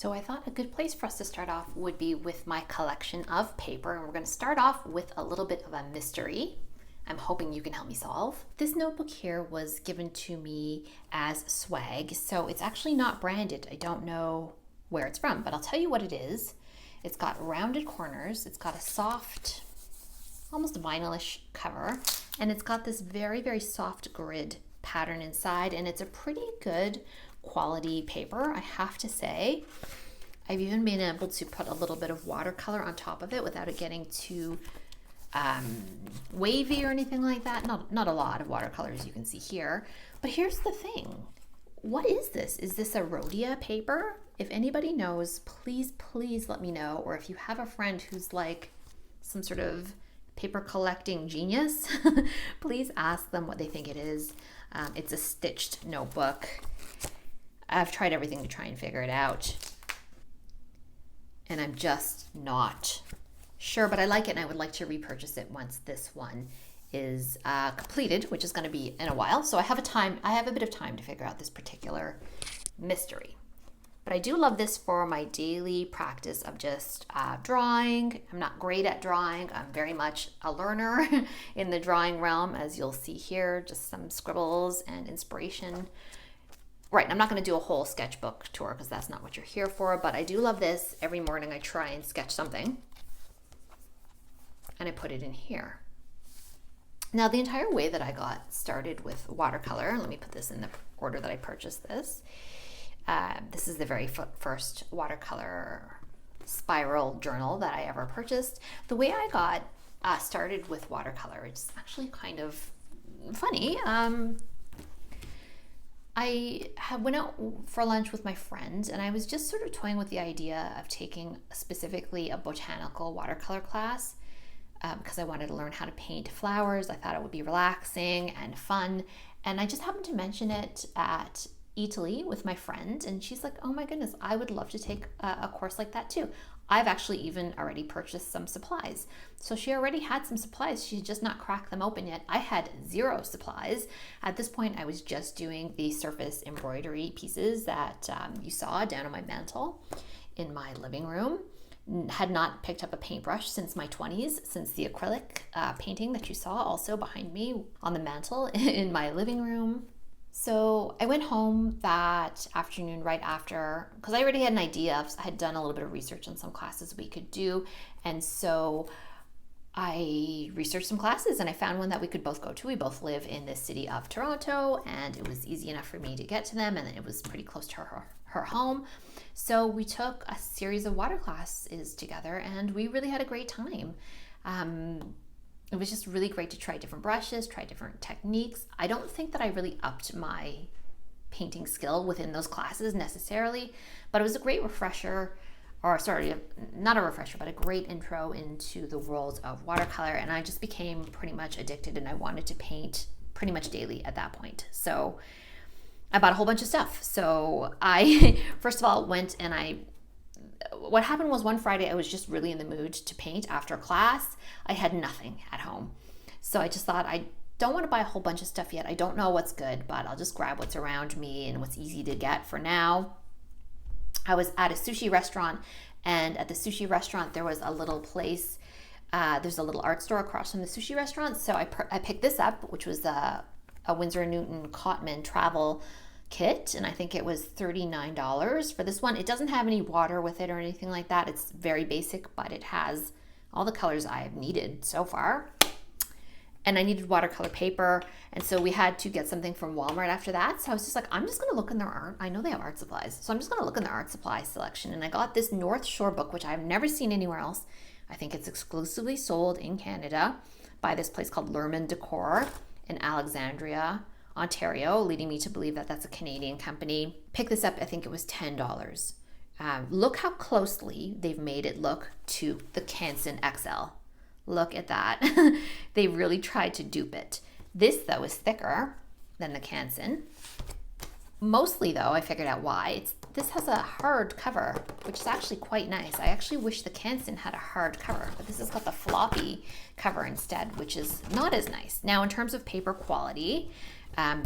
So I thought a good place for us to start off would be with my collection of paper, and we're going to start off with a little bit of a mystery I'm hoping you can help me solve. This notebook here was given to me as swag, so it's actually not branded. I don't know where it's from, but I'll tell you what it is. It's got rounded corners, it's got a soft, almost vinylish cover, and it's got this very, very soft grid pattern inside, and it's a pretty good quality paper, I have to say. I've even been able to put a little bit of watercolor on top of it without it getting too wavy or anything like that. Not a lot of watercolors you can see here, but here's the thing. What is this? Is this a Rhodia paper? If anybody knows, please let me know. Or if you have a friend who's like some sort of paper collecting genius, please ask them what they think it is. It's a stitched notebook. I've tried everything to try and figure it out, and I'm just not sure, but I like it and I would like to repurchase it once this one is completed, which is going to be in a while. So I have a bit of time to figure out this particular mystery. But I do love this for my daily practice of just drawing. I'm not great at drawing. I'm very much a learner in the drawing realm, as you'll see here, just some scribbles and inspiration. Right, I'm not going to do a whole sketchbook tour because that's not what you're here for, but I do love this. Every morning I try and sketch something, and I put it in here. Now, the entire way that I got started with watercolor, let me put this in the order that I purchased this. This is the very first watercolor spiral journal that I ever purchased. The way I got started with watercolor, it's actually kind of funny. I went out for lunch with my friend, and I was just sort of toying with the idea of taking specifically a botanical watercolor class because I wanted to learn how to paint flowers. I thought it would be relaxing and fun, and I just happened to mention it at Italy with my friend, and she's like, oh my goodness, I would love to take a course like that too. I've actually even already purchased some supplies. So she already had some supplies. She's just not cracked them open yet. I had zero supplies. At this point, I was just doing the surface embroidery pieces that you saw down on my mantle in my living room. Had not picked up a paintbrush since my 20s, since the acrylic painting that you saw also behind me on the mantle in my living room. So I went home that afternoon right after, because I already had an idea. I had done a little bit of research on some classes we could do. And so I researched some classes and I found one that we could both go to. We both live in the city of Toronto, and it was easy enough for me to get to them, and it was pretty close to her home. So we took a series of water classes together, and we really had a great time. It was just really great to try different brushes, try different techniques. I don't think that I really upped my painting skill within those classes necessarily, but it was a great refresher, or sorry, not a refresher, but a great intro into the world of watercolor. And I just became pretty much addicted, and I wanted to paint pretty much daily at that point. So I bought a whole bunch of stuff. So I, first of all, went and what happened was one Friday I was just really in the mood to paint after class. I had nothing at home. So I just thought, I don't want to buy a whole bunch of stuff yet. I don't know what's good, but I'll just grab what's around me and what's easy to get for now. I was at a sushi restaurant, and at the sushi restaurant there was a little place, there's a little art store across from the sushi restaurant. So I picked this up, which was a Winsor & Newton Cotman travel kit, and I think it was $39 for this one. It doesn't have any water with it or anything like that. It's very basic, but it has all the colors I've needed so far. And I needed watercolor paper, and so we had to get something from Walmart after that. So I was just like, I'm just gonna look in their art. I know they have art supplies, so I'm just gonna look in their art supply selection. And I got this North Shore book, which I've never seen anywhere else. I think it's exclusively sold in Canada by this place called Lerman Decor in Alexandria, Ontario, leading me to believe that that's a Canadian company. Pick this up, I think it was $10. Look how closely they've made it look to the Canson XL. Look at that. They really tried to dupe it. This, though, is thicker than the Canson. Mostly, though, I figured out why. This has a hard cover, which is actually quite nice. I actually wish the Canson had a hard cover, but this has got the floppy cover instead, which is not as nice. Now, in terms of paper quality,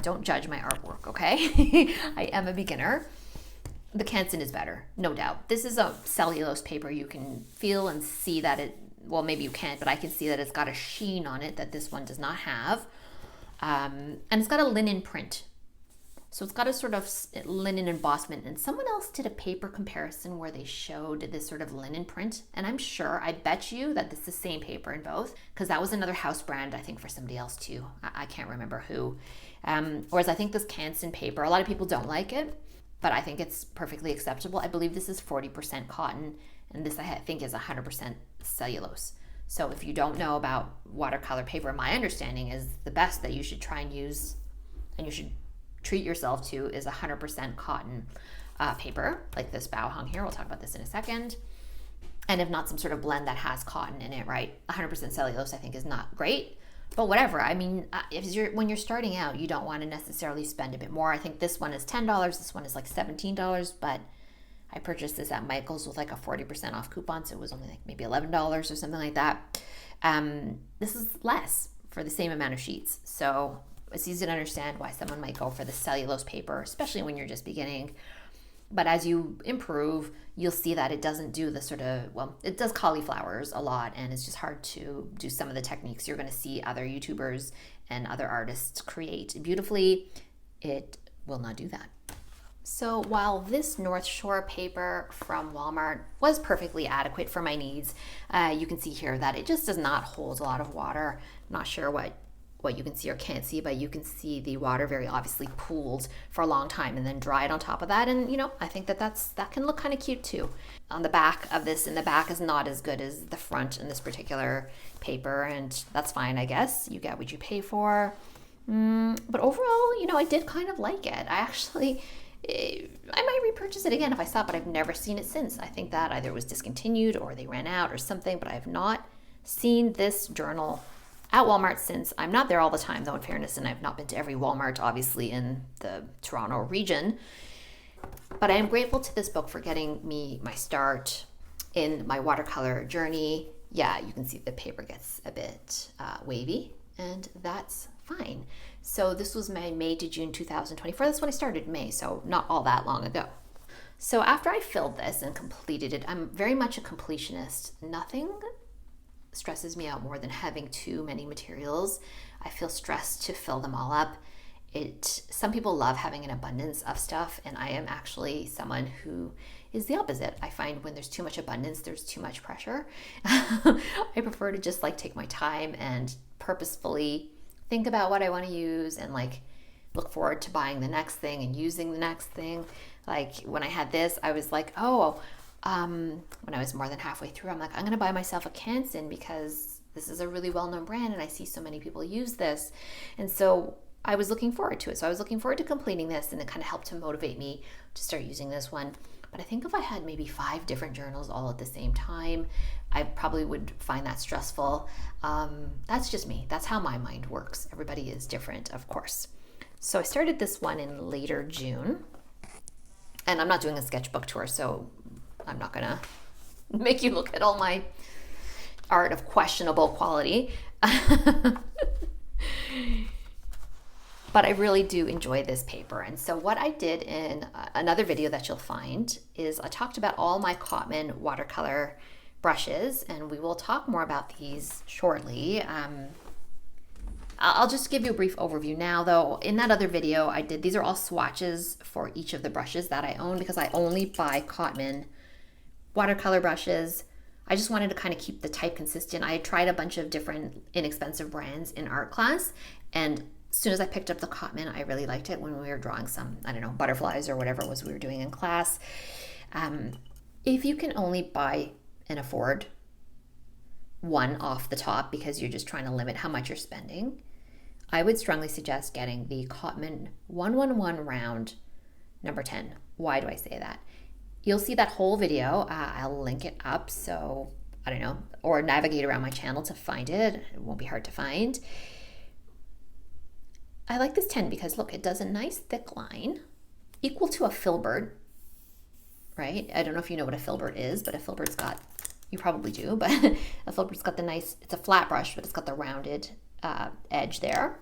don't judge my artwork, okay? I am a beginner. The Canson is better, no doubt. This is a cellulose paper. You can feel and see that it, well, maybe you can't, but I can see that it's got a sheen on it that this one does not have. And it's got a linen print. So it's got a sort of linen embossment. And someone else did a paper comparison where they showed this sort of linen print. And I'm sure, I bet you that this is the same paper in both, because that was another house brand, I think, for somebody else too. I can't remember who. Whereas I think this Canson paper, a lot of people don't like it, but I think it's perfectly acceptable. I believe this is 40% cotton, and this I think is 100% cellulose. So if you don't know about watercolor paper, my understanding is the best that you should try and use, and you should treat yourself to, is 100% cotton paper, like this bow hung here. We'll talk about this in a second. And if not, some sort of blend that has cotton in it, right? 100% cellulose I think is not great, but whatever. I mean, when you're starting out, you don't want to necessarily spend a bit more. I think this one is $10, this one is like $17, but I purchased this at Michael's with like a 40% off coupon, so it was only like maybe $11 or something like that. This is less for the same amount of sheets, so it's easy to understand why someone might go for the cellulose paper, especially when you're just beginning. But as you improve, you'll see that it doesn't do the sort of, well, it does cauliflowers a lot, and it's just hard to do some of the techniques you're going to see other YouTubers and other artists create beautifully. It will not do that. So while this North Shore paper from Walmart was perfectly adequate for my needs, you can see here that it just does not hold a lot of water. I'm not sure what you can see or can't see, but you can see the water very obviously pooled for a long time and then dried on top of that. And you know, I think that can look kind of cute too. On the back of this, and the back is not as good as the front in this particular paper, and that's fine, I guess. You get what you pay for. But overall, you know, I did kind of like it. I might repurchase it again if I saw it, but I've never seen it since. I think that either it was discontinued or they ran out or something, but I have not seen this journal at Walmart since. I'm not there all the time, though, in fairness, and I've not been to every Walmart, obviously, in the Toronto region. But I am grateful to this book for getting me my start in my watercolor journey. Yeah, you can see the paper gets a bit wavy, and that's fine. So this was my May to June 2024. That's when I started May, so not all that long ago. So after I filled this and completed it, I'm very much a completionist. Nothing stresses me out more than having too many materials. I feel stressed to fill them all up. Some people love having an abundance of stuff, and I am actually someone who is the opposite. I find when there's too much abundance, there's too much pressure. I prefer to just like take my time and purposefully think about what I want to use and like look forward to buying the next thing and using the next thing. Like when I had this, I was like, when I was more than halfway through, I'm like, I'm going to buy myself a Canson because this is a really well-known brand and I see so many people use this. And so I was looking forward to it. So I was looking forward to completing this, and it kind of helped to motivate me to start using this one. But I think if I had maybe 5 different journals all at the same time, I probably would find that stressful. That's just me. That's how my mind works. Everybody is different, of course. So I started this one in later June, and I'm not doing a sketchbook tour, so I'm not gonna make you look at all my art of questionable quality. But I really do enjoy this paper. And so what I did in another video that you'll find is I talked about all my Cotman watercolor brushes, and we will talk more about these shortly. I'll just give you a brief overview now, though. In that other video I did, these are all swatches for each of the brushes that I own because I only buy Cotman watercolor brushes. I just wanted to kind of keep the type consistent. I had tried a bunch of different inexpensive brands in art class, and as soon as I picked up the Cotman, I really liked it when we were drawing some, I don't know, butterflies or whatever it was we were doing in class. If you can only buy and afford one off the top because you're just trying to limit how much you're spending, I would strongly suggest getting the Cotman 111 round number 10. Why do I say that? You'll see that whole video. I'll link it up, so I don't know, or navigate around my channel to find it. It won't be hard to find. I like this 10 because look, it does a nice thick line equal to a filbert, right? I don't know if you know what a filbert is, but a filbert's got, you probably do, but a filbert's got the nice, it's a flat brush, but it's got the rounded edge there.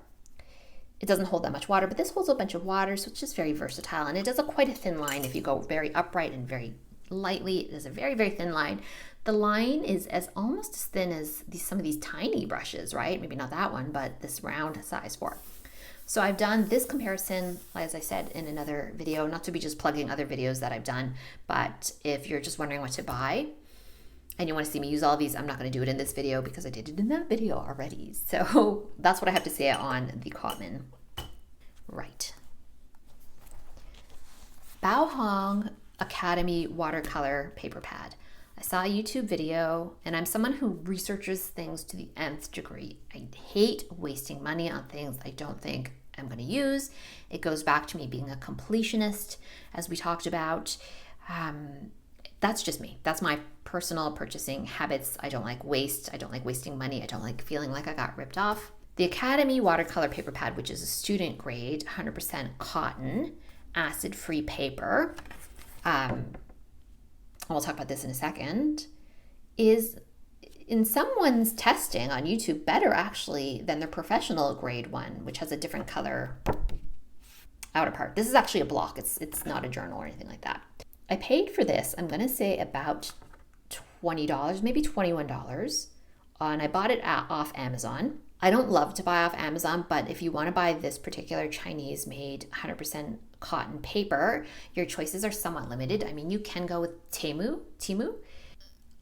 It doesn't hold that much water, but this holds a bunch of water, so it's just very versatile. And it does quite a thin line. If you go very upright and very lightly, it is a very, very thin line. The line is almost as thin as some of these tiny brushes, right? Maybe not that one, but this round size fork. So I've done this comparison, as I said in another video, not to be just plugging other videos that I've done, but if you're just wondering what to buy and you want to see me use all of these, I'm not going to do it in this video because I did it in that video already. So that's what I have to say on the Cotman. Right. Bao Hong Academy Watercolor Paper Pad. I saw a YouTube video, and I'm someone who researches things to the nth degree. I hate wasting money on things I don't think I'm going to use. It goes back to me being a completionist, as we talked about. That's just me. That's my personal purchasing habits. I don't like waste. I don't like wasting money. I don't like feeling like I got ripped off. The Academy Watercolor Paper Pad, which is a student grade, 100% cotton, acid-free paper, we'll talk about this in a second, is in someone's testing on YouTube better actually than the professional grade one, which has a different color outer part. This is actually a block. It's not a journal or anything like that. I paid for this, I'm going to say about $20, maybe $21, and I bought it off Amazon. I don't love to buy off Amazon, but if you want to buy this particular Chinese made 100% cotton paper, your choices are somewhat limited. I mean, you can go with Temu.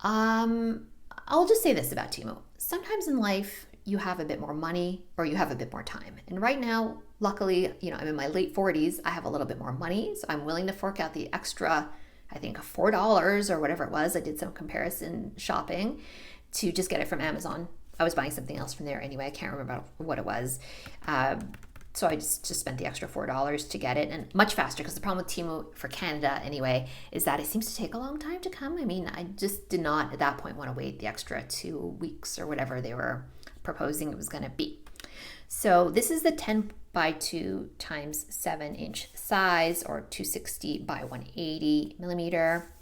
I'll just say this about Temu. Sometimes in life, you have a bit more money or you have a bit more time. And right now, luckily, I'm in my late 40s. I have a little bit more money, so I'm willing to fork out the extra, I think $4 or whatever it was. I did some comparison shopping to just get it from Amazon. I was buying something else from there anyway. I can't remember what it was. So I just spent the extra $4 to get it, and much faster, because the problem with Temu for Canada anyway is that it seems to take a long time to come. I mean, I just did not at that point want to wait the extra 2 weeks or whatever they were proposing it was going to be. So this is the 10 by 2 times 7 inch size, or 260 by 180 millimeter.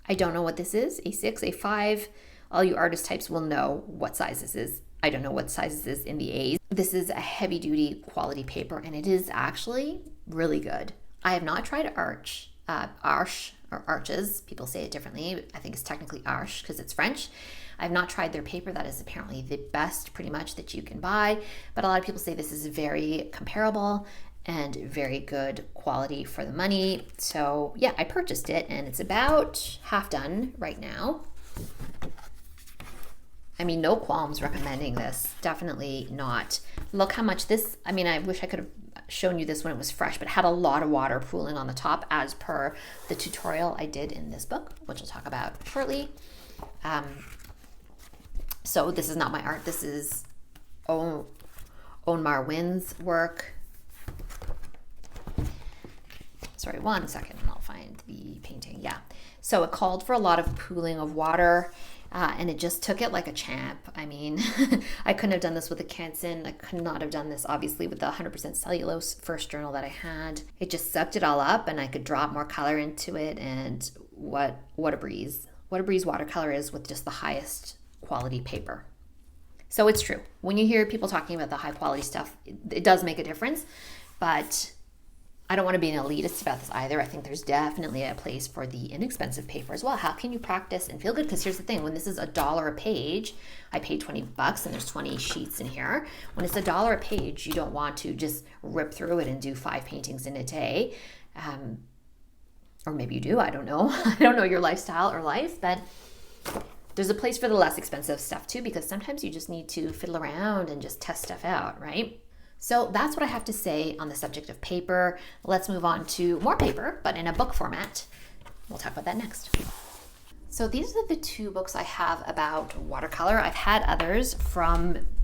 I don't know what this is, A6, A5. All you artist types will know what size this is. I don't know what size this is in the A's. This is a heavy duty quality paper, and it is actually really good. I have not tried arches. People say it differently. I think it's technically arche because it's French. I've not tried their paper. That is apparently the best pretty much that you can buy. But a lot of people say this is very comparable and very good quality for the money. So yeah, I purchased it, and it's about half done right now. I mean, no qualms recommending this. Definitely not. Look how much this, I mean, I wish I could have shown you this when it was fresh, but it had a lot of water pooling on the top as per the tutorial I did in this book, which I'll talk about shortly. So this is not my art. This is Onmar Wynn's work. Sorry, one second and I'll find the painting. Yeah. So it called for a lot of pooling of water. And it just took it like a champ. I mean, I couldn't have done this with a Canson. I could not have done this, obviously, with the 100% cellulose first journal that I had. It just sucked it all up, and I could drop more color into it. And what a breeze. What a breeze watercolor is with just the highest quality paper. So it's true. When you hear people talking about the high quality stuff, it does make a difference. But I don't want to be an elitist about this either. I think there's definitely a place for the inexpensive paper as well. How can you practice and feel good? Because here's the thing, when this is $1 a page, I paid $20 and there's 20 sheets in here. When it's $1 a page, you don't want to just rip through it and do 5 paintings in a day. Or maybe you do, I don't know. I don't know your lifestyle or life, but there's a place for the less expensive stuff too, because sometimes you just need to fiddle around and just test stuff out, right? So that's what I have to say on the subject of paper. Let's move on to more paper, but in a book format. We'll talk about that next. So these are the 2 books I have about watercolor. I've had others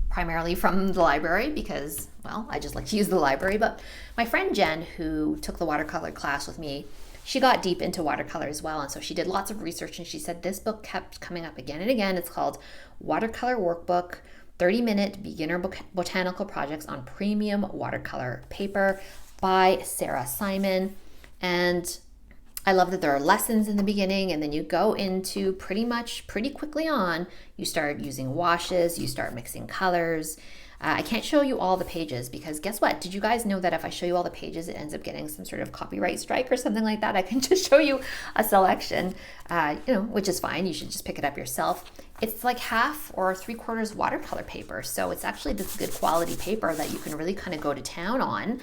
primarily from the library because, well, I just like to use the library. But my friend Jen, who took the watercolor class with me, she got deep into watercolor as well. And so she did lots of research, and she said this book kept coming up again and again. It's called Watercolor Workbook, 30-Minute Beginner Botanical Projects on Premium Watercolor Paper by Sarah Simon. And I love that there are lessons in the beginning, and then you go into pretty quickly on, you start using washes, you start mixing colors. I can't show you all the pages because guess what? Did you guys know that if I show you all the pages, it ends up getting some sort of copyright strike or something like that? I can just show you a selection, which is fine. You should just pick it up yourself. It's like half or 3/4 watercolor paper. So it's actually this good quality paper that you can really kind of go to town on.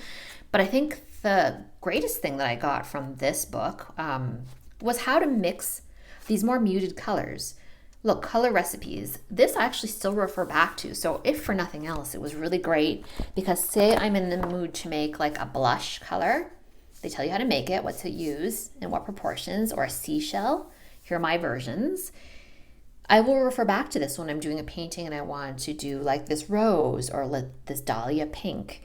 But I think the greatest thing that I got from this book was how to mix these more muted colors. Look, color recipes. This I actually still refer back to. So if for nothing else, it was really great because say I'm in the mood to make like a blush color. They tell you how to make it, what to use, and what proportions, or a seashell. Here are my versions. I will refer back to this when I'm doing a painting and I want to do like this rose or this dahlia pink,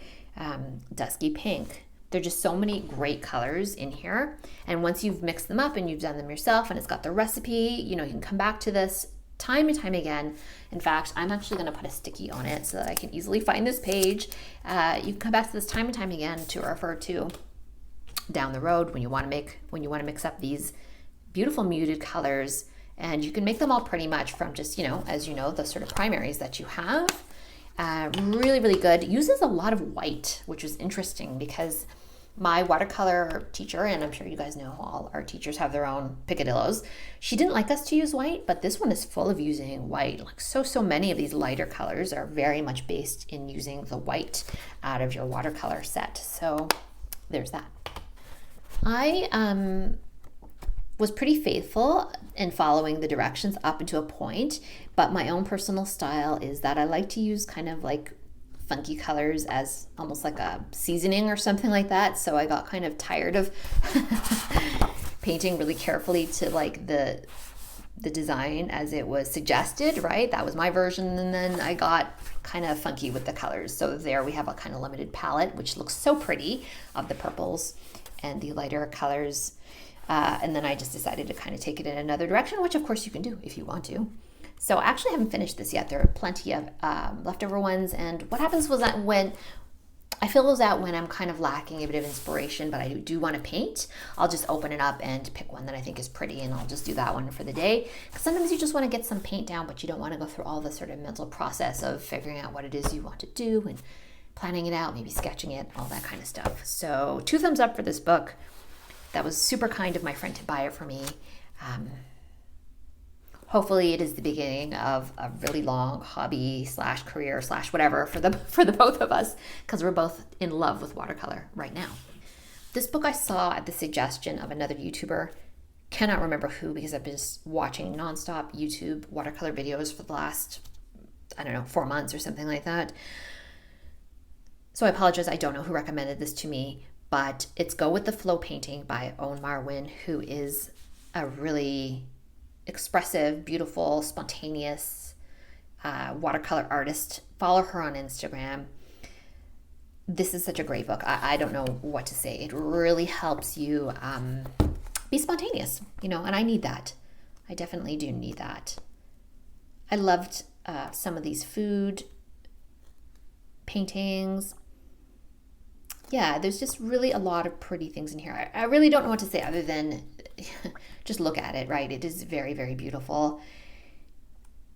dusky pink. There are just so many great colors in here. And once you've mixed them up and you've done them yourself and it's got the recipe, you can come back to this time and time again. In fact, I'm actually going to put a sticky on it so that I can easily find this page. You can come back to this time and time again to refer to down the road when you want to mix up these beautiful muted colors. And you can make them all pretty much from just, as you know, the sort of primaries that you have. Really, really good. It uses a lot of white, which is interesting because my watercolor teacher, and I'm sure you guys know all our teachers have their own picadillos, she didn't like us to use white, but this one is full of using white. Like so many of these lighter colors are very much based in using the white out of your watercolor set. So there's that. I was pretty faithful in following the directions up until a point, but my own personal style is that I like to use kind of like funky colors as almost like a seasoning or something like that. So I got kind of tired of painting really carefully to like the design as it was suggested, right? That was my version, and then I got kind of funky with the colors. So there we have a kind of limited palette, which looks so pretty, of the purples and the lighter colors. And then I just decided to kind of take it in another direction, which of course you can do if you want to. So I actually haven't finished this yet. There are plenty of leftover ones. And what happens was that when I fill those out when I'm kind of lacking a bit of inspiration, but I do want to paint, I'll just open it up and pick one that I think is pretty, and I'll just do that one for the day. Because sometimes you just want to get some paint down, but you don't want to go through all the sort of mental process of figuring out what it is you want to do and planning it out, maybe sketching it, all that kind of stuff. So 2 thumbs up for this book. That was super kind of my friend to buy it for me. Hopefully it is the beginning of a really long hobby / career / whatever for the both of us, because we're both in love with watercolor right now. This book I saw at the suggestion of another YouTuber. Cannot remember who, because I've been watching nonstop YouTube watercolor videos for the last, 4 months or something like that. So I apologize, I don't know who recommended this to me, but it's Go With The Flow Painting by Owen Marwin, who is a really expressive, beautiful, spontaneous watercolor artist. Follow her on Instagram. This is such a great book. I don't know what to say. It really helps you be spontaneous, and I need that. I definitely do need that. I loved some of these food paintings. Yeah, there's just really a lot of pretty things in here. I really don't know what to say other than just look at it, right? It is very, very beautiful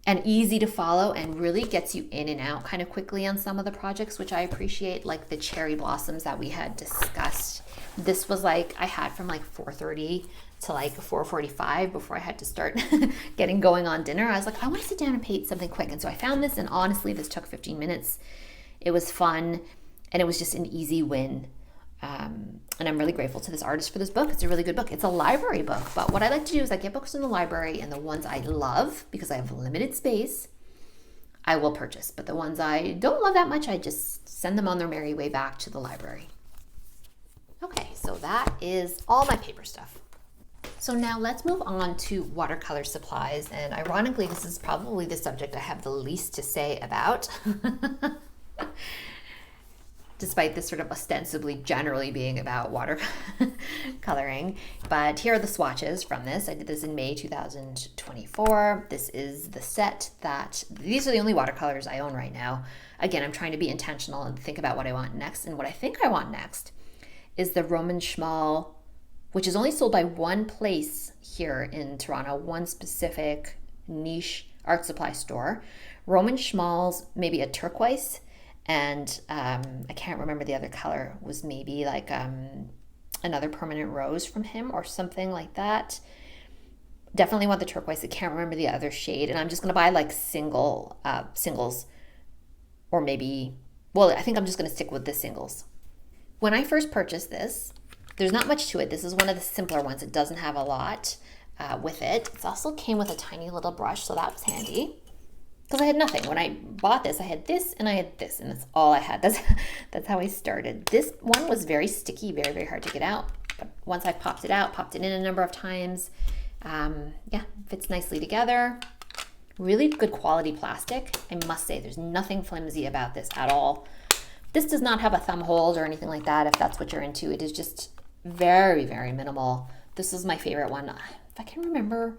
and easy to follow, and really gets you in and out kind of quickly on some of the projects, which I appreciate, like the cherry blossoms that we had discussed. This was like I had from like 4:30 to like 4:45 before I had to start getting going on dinner. I was like, I want to sit down and paint something quick. And so I found this, and honestly, this took 15 minutes. It was fun. And it was just an easy win. And I'm really grateful to this artist for this book. It's a really good book. It's a library book. But what I like to do is I get books in the library, and the ones I love, because I have limited space, I will purchase. But the ones I don't love that much, I just send them on their merry way back to the library. Okay, so that is all my paper stuff. So now let's move on to watercolor supplies. And ironically, this is probably the subject I have the least to say about. Despite this sort of ostensibly generally being about watercoloring. But here are the swatches from this. I did this in May 2024. This is the set these are the only watercolors I own right now. Again, I'm trying to be intentional and think about what I want next. And what I think I want next is the Roman Schmal, which is only sold by one place here in Toronto, one specific niche art supply store. Roman Schmal's, maybe a turquoise, and I can't remember the other color, was maybe like another permanent rose from him or something like that. Definitely want the turquoise. I can't remember the other shade, and I'm just going to buy like singles, or maybe, well, I think I'm just going to stick with the singles. When I first purchased this, there's not much to it. This is one of the simpler ones. It doesn't have a lot with it. It also came with a tiny little brush, so that was handy. Because I had nothing. When I bought this, I had this and I had this, and that's all I had. That's how I started. This one was very sticky, very, very hard to get out. But once I popped it out, popped it in a number of times, yeah, fits nicely together. Really good quality plastic. I must say, there's nothing flimsy about this at all. This does not have a thumb hold or anything like that, if that's what you're into. It is just very, very minimal. This is my favorite one. If I can remember,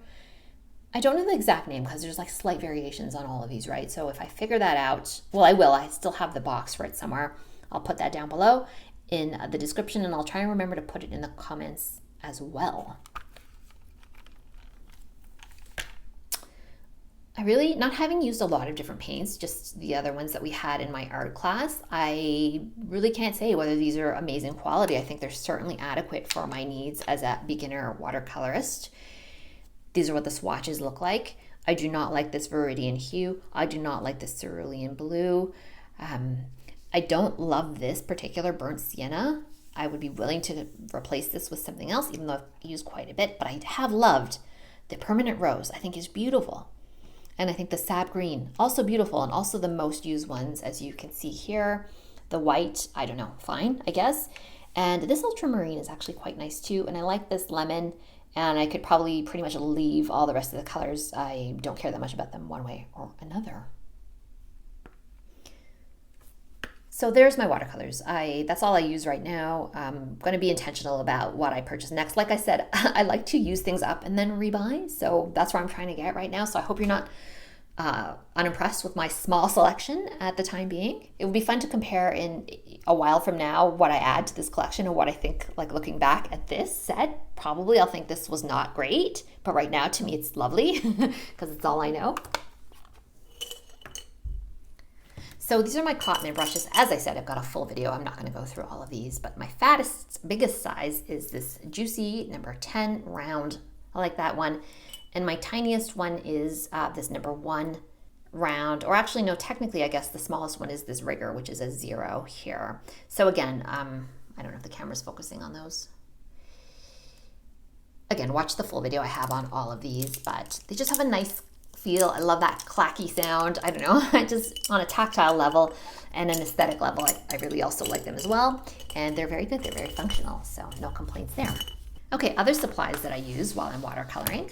I don't know the exact name because there's like slight variations on all of these, right? So if I figure that out, well, I will. I still have the box for it somewhere. I'll put that down below in the description, and I'll try and remember to put it in the comments as well. I really, not having used a lot of different paints, just the other ones that we had in my art class, I really can't say whether these are amazing quality. I think they're certainly adequate for my needs as a beginner watercolorist. These are what the swatches look like. I do not like this Viridian hue. I do not like this cerulean blue. I don't love this particular burnt sienna. I would be willing to replace this with something else, even though I've used quite a bit, but I have loved the permanent rose. I think is beautiful. And I think the sap green, also beautiful, and also the most used ones, as you can see here. The white, I don't know, fine, I guess. And this ultramarine is actually quite nice too. And I like this lemon, and I could probably pretty much leave all the rest of the colors. I don't care that much about them one way or another. So there's my watercolors. That's all I use right now. I'm going to be intentional about what I purchase next. Like I said, I like to use things up and then rebuy. So that's where I'm trying to get right now. So I hope you're not unimpressed with my small selection at the time being. It would be fun to compare in a while from now what I add to this collection and what I think, like looking back at this set. Probably I'll think this was not great, but right now to me it's lovely because it's all I know. So these are my cotton brushes. As I said, I've got a full video. I'm not going to go through all of these, but my fattest, biggest size is this Juicy number 10 round. I like that one. And my tiniest one is this number 1 round, or actually no, technically I guess the smallest one is this Rigger, which is a 0 here. So again, I don't know if the camera's focusing on those. Again, watch the full video I have on all of these, but they just have a nice feel. I love that clacky sound. I don't know, I just on a tactile level and an aesthetic level, I really also like them as well. And they're very good, they're very functional, so no complaints there. Okay, other supplies that I use while I'm watercoloring.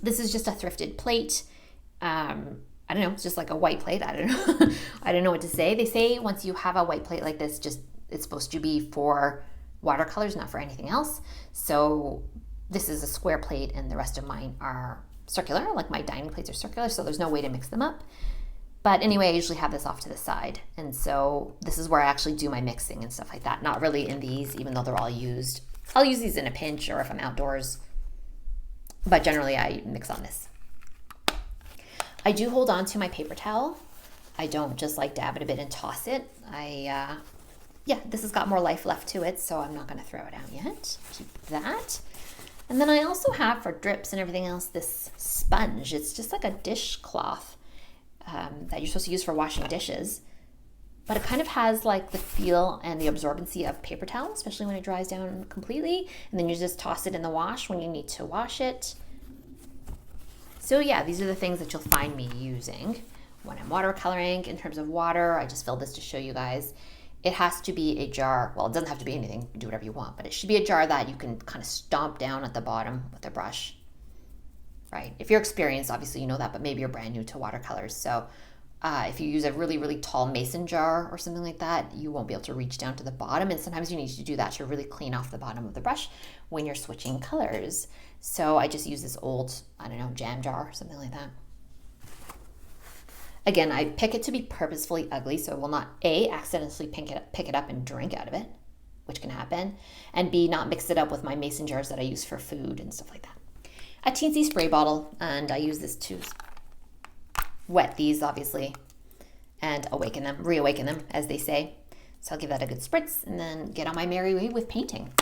This is just a thrifted plate. I don't know, it's just like a white plate. I don't know. I don't know what to say. They say once you have a white plate like this, it's supposed to be for watercolors, not for anything else. So this is a square plate and the rest of mine are circular, like my dining plates are circular, so there's no way to mix them up. But anyway, I usually have this off to the side. And so this is where I actually do my mixing and stuff like that. Not really in these, even though they're all used. I'll use these in a pinch or if I'm outdoors. But generally I mix on this. I do hold on to my paper towel. I don't just like dab it a bit and toss it. Yeah, this has got more life left to it, so I'm not gonna throw it out yet. Keep that. And then I also have, for drips and everything else, this sponge. It's just like a dishcloth that you're supposed to use for washing dishes. But it kind of has like the feel and the absorbency of paper towel, especially when it dries down completely. And then you just toss it in the wash when you need to wash it. So yeah, these are the things that you'll find me using when I'm watercoloring. In terms of water, I just filled this to show you guys. It has to be a jar, well, it doesn't have to be anything, you can do whatever you want, but it should be a jar that you can kind of stomp down at the bottom with a brush, right? If you're experienced, obviously you know that, but maybe you're brand new to watercolors. So if you use a really, really tall mason jar or something like that, you won't be able to reach down to the bottom. And sometimes you need to do that to really clean off the bottom of the brush when you're switching colors. So I just use this old, I don't know, jam jar or something like that. Again, I pick it to be purposefully ugly, so it will not A, accidentally pick it up and drink out of it, which can happen, and B, not mix it up with my mason jars that I use for food and stuff like that. A teensy spray bottle, and I use this to wet these, obviously, and reawaken them, as they say. So I'll give that a good spritz and then get on my merry way with painting.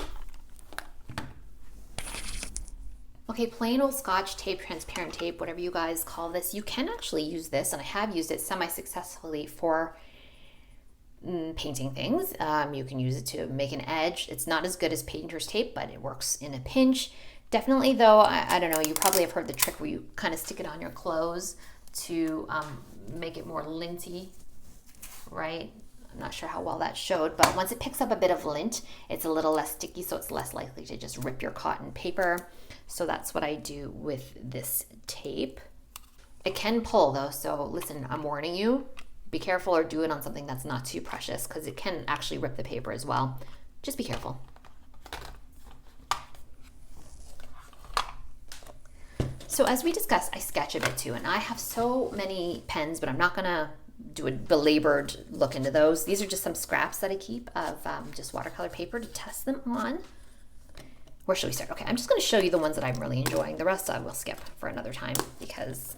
Okay, plain old Scotch tape, transparent tape, whatever you guys call this. You can actually use this, and I have used it semi-successfully for painting things. You can use it to make an edge. It's not as good as painter's tape, but it works in a pinch. Definitely though, I don't know, you probably have heard the trick where you kind of stick it on your clothes to make it more linty, right? I'm not sure how well that showed, but once it picks up a bit of lint, it's a little less sticky, so it's less likely to just rip your cotton paper. So that's what I do with this tape. It can pull though, so listen, I'm warning you, be careful or do it on something that's not too precious because it can actually rip the paper as well. Just be careful. So as we discussed, I sketch a bit too, and I have so many pens, but I'm not gonna do a belabored look into those. These are just some scraps that I keep of just watercolor paper to test them on. Where should we start? Okay, I'm just going to show you the ones that I'm really enjoying. The rest I will skip for another time because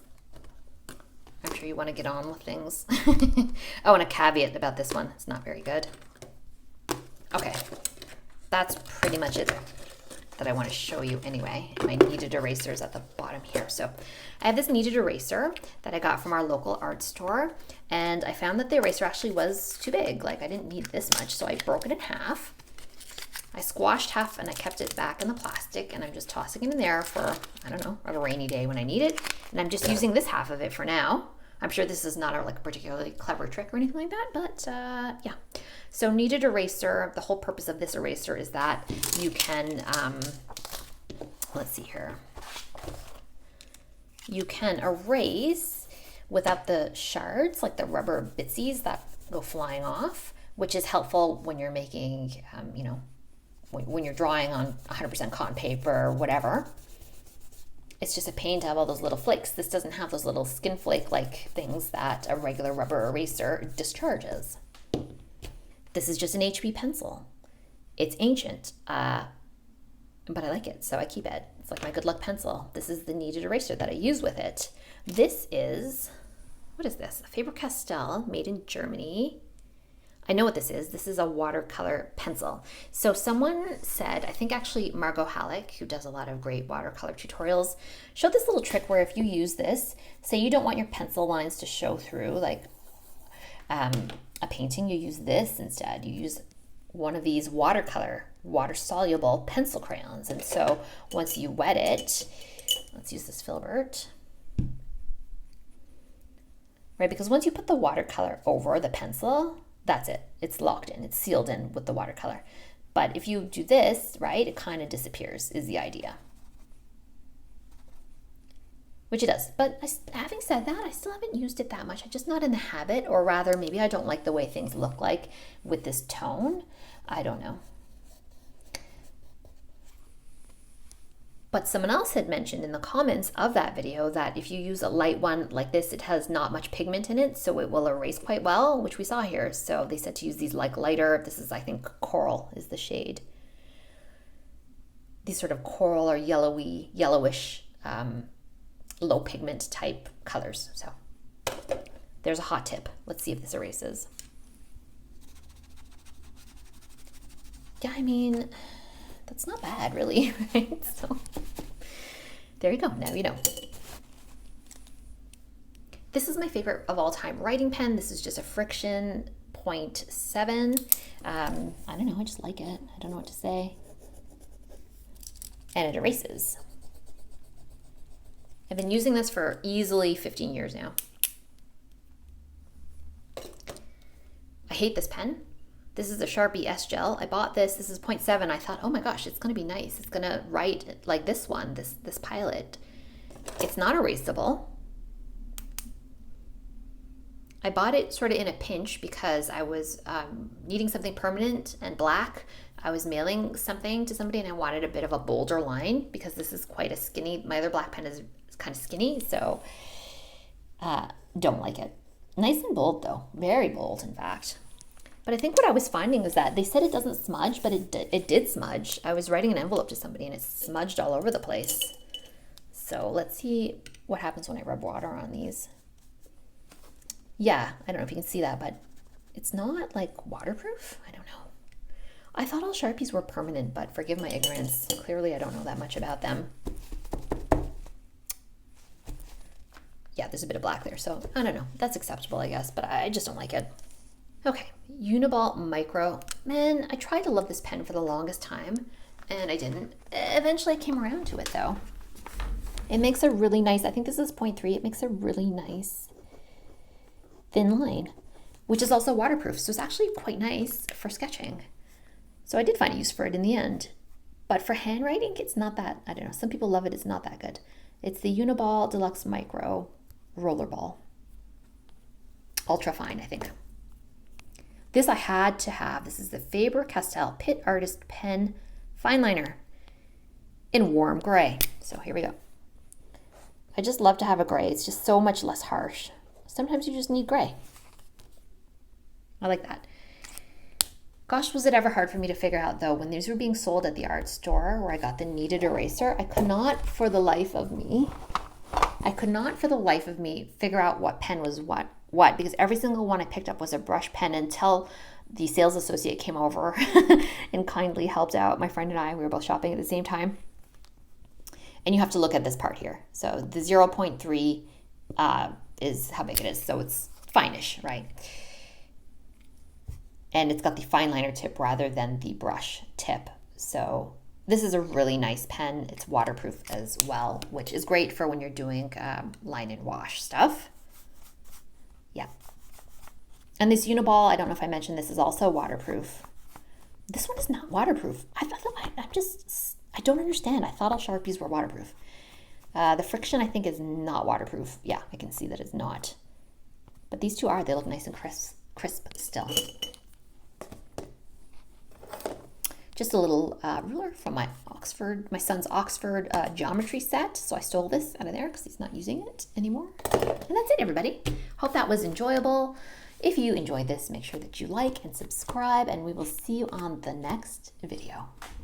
I'm sure you want to get on with things. Oh, and a caveat about this one. It's not very good. Okay, that's pretty much it that I want to show you anyway. My kneaded eraser is at the bottom here. So I have this kneaded eraser that I got from our local art store, and I found that the eraser actually was too big. Like I didn't need this much, so I broke it in half. I squashed half and I kept it back in the plastic, and I'm just tossing it in there for, I don't know, a rainy day when I need it. And I'm just using this half of it for now. I'm sure this is not a particularly clever trick or anything like that, but yeah. So kneaded eraser, the whole purpose of this eraser is that you can, let's see here. You can erase without the shards, like the rubber bitsies that go flying off, which is helpful when you're making, you know, when you're drawing on 100% cotton paper or whatever. It's just a pain to have all those little flakes. This doesn't have those little skin flake-like things that a regular rubber eraser discharges. This is just an HB pencil. It's ancient, but I like it, so I keep it. It's like my good luck pencil. This is the kneaded eraser that I use with it. This is, what is this? A Faber-Castell, made in Germany. I know what this is. This is a watercolor pencil. So someone said, I think actually Margot Halleck, who does a lot of great watercolor tutorials, showed this little trick where if you use this, say you don't want your pencil lines to show through like a painting, you use this instead. You use one of these watercolor, water-soluble pencil crayons. And so once you wet it, let's use this filbert. Right, because once you put the watercolor over the pencil, that's it. It's locked in. It's sealed in with the watercolor. But if you do this, right, it kind of disappears is the idea. Which it does. But having said that, I still haven't used it that much. I'm just not in the habit, or rather, maybe I don't like the way things look like with this tone. I don't know. But someone else had mentioned in the comments of that video that if you use a light one like this, it has not much pigment in it, so it will erase quite well, which we saw here. So they said to use these like lighter, this is I think coral is the shade. These sort of coral or yellowish, low pigment type colors. So there's a hot tip. Let's see if this erases. Yeah, I mean, that's not bad really, right? So there you go, now you know. This is my favorite of all time writing pen. This is just a Friction 0.7. I don't know, I just like it. I don't know what to say. And it erases. I've been using this for easily 15 years now. I hate this pen. This is a Sharpie S Gel. I bought this. This is 0.7. I thought, oh my gosh, it's going to be nice. It's going to write like this one, this Pilot. It's not erasable. I bought it sort of in a pinch because I was needing something permanent and black. I was mailing something to somebody and I wanted a bit of a bolder line because this is quite a skinny, my other black pen is kind of skinny, so don't like it. Nice and bold though, very bold in fact. But I think what I was finding is that they said it doesn't smudge, but it did smudge. I was writing an envelope to somebody and it smudged all over the place. So let's see what happens when I rub water on these. yeah, I don't know if you can see that, but it's not like waterproof. I don't know. I thought all Sharpies were permanent, but forgive my ignorance. Clearly I don't know that much about them. Yeah, there's a bit of black there, so I don't know. That's acceptable, I guess, but I just don't like it. Okay, Uniball Micro. Man, I tried to love this pen for the longest time, and I didn't. Eventually I came around to it, though. It makes a really nice, I think this is 0.3, it makes a really nice thin line, which is also waterproof, so it's actually quite nice for sketching. So I did find a use for it in the end. But for handwriting, it's not that, I don't know, some people love it, it's not that good. It's the Uniball Deluxe Micro Rollerball. Ultra fine, I think. This I had to have. This is the Faber-Castell Pitt Artist Pen Fine Liner in warm gray. So here we go. I just love to have a gray. It's just so much less harsh. Sometimes you just need gray. I like that. Gosh, was it ever hard for me to figure out, though, when these were being sold at the art store where I got the kneaded eraser, I could not for the life of me figure out what pen was what, because every single one I picked up was a brush pen until the sales associate came over and kindly helped out my friend and I. We were both shopping at the same time. And you have to look at this part here. So the 0.3 is how big it is. So it's fine-ish, right? And it's got the fine liner tip rather than the brush tip. So this is a really nice pen. It's waterproof as well, which is great for when you're doing line and wash stuff. Yeah. And this Uniball, I don't know if I mentioned this, is also waterproof. This one is not waterproof. I don't understand. I thought all Sharpies were waterproof. The friction, I think, is not waterproof. Yeah, I can see that it's not. But these two are. They look nice and crisp still. Just a little ruler from my son's Oxford geometry set. So I stole this out of there because he's not using it anymore. And that's it, everybody. Hope that was enjoyable. If you enjoyed this, make sure that you like and subscribe, and we will see you on the next video.